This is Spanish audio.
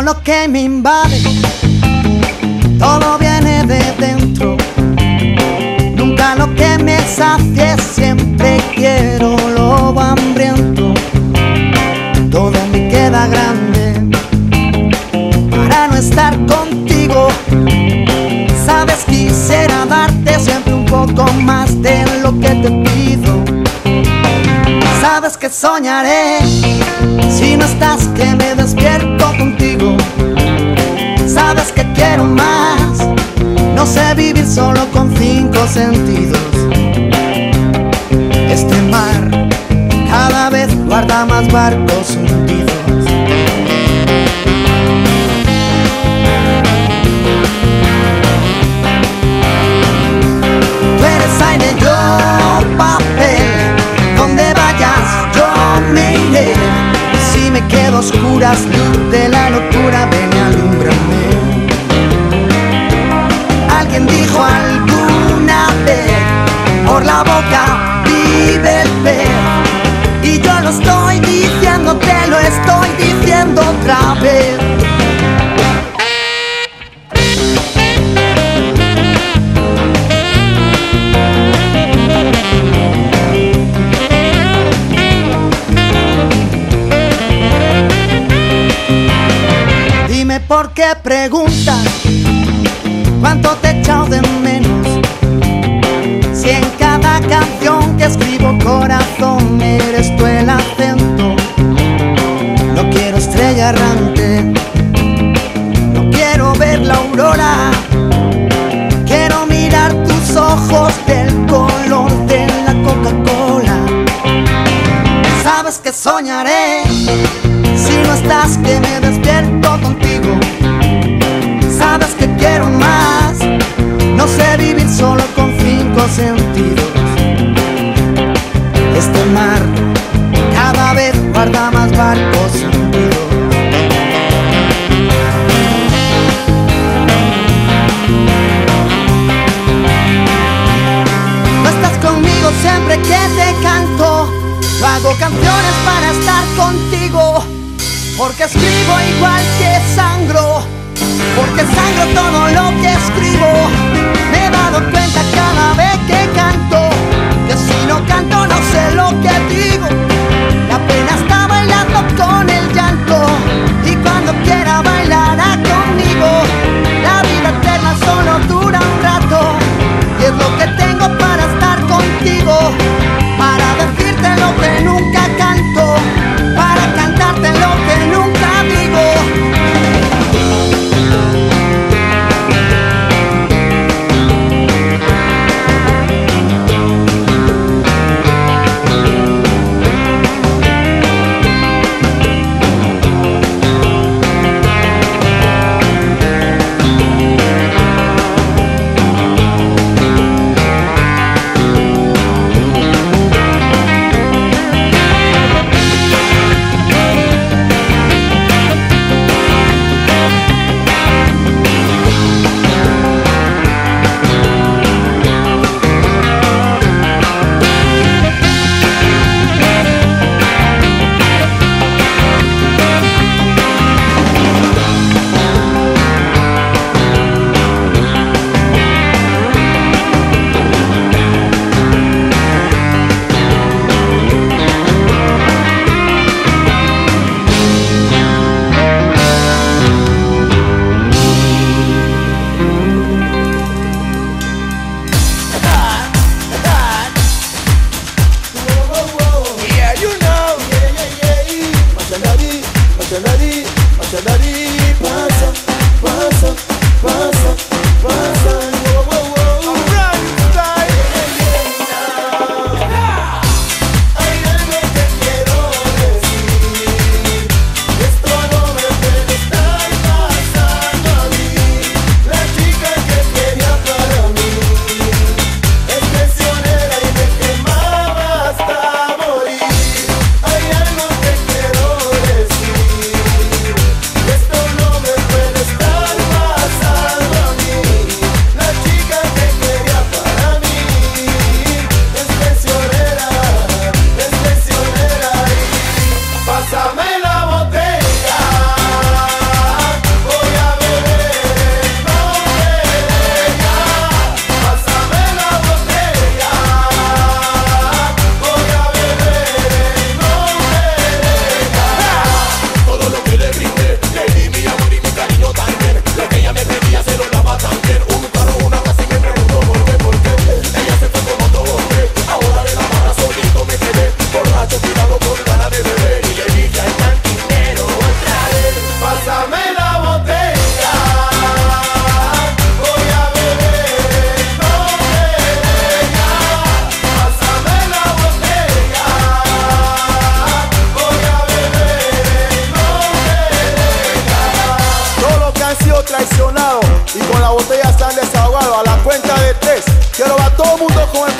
todo lo que me invade, todo viene de dentro. Nunca lo que me sacie, siempre quiero lobo hambriento. Todo me queda grande para no estar contigo. Sabes, quisiera darte siempre un poco más de lo que te pido. Sabes que soñaré si no estás, que me despierto contigo. Sabes que quiero más, no sé vivir solo con 5 sentidos. Este mar cada vez guarda más barcos hundidos. Tú eres aire, yo papel, donde vayas yo me iré. Y si me quedo a oscuras, luz de la locura, ven y alúmbrame. Alguien dijo alguna vez, por la boca vive el pez. Y yo lo estoy diciendo, te lo estoy diciendo otra vez. Dime por qué preguntas cuánto te he echado de menos, si en cada canción que escribo, corazón, eres tú el acento. No quiero estrella errante, no quiero ver la aurora. Quiero mirar tus ojos del color de la Coca-Cola. Sabes que soñaré si no estás, que me despierto contigo. Sabes que quiero más, no sé vivir solo con 5 sentidos. Este mar cada vez guarda más barcos hundidos. sido traicionado y con la botella están desahogados. A la cuenta de 3, quiero a todo el mundo con el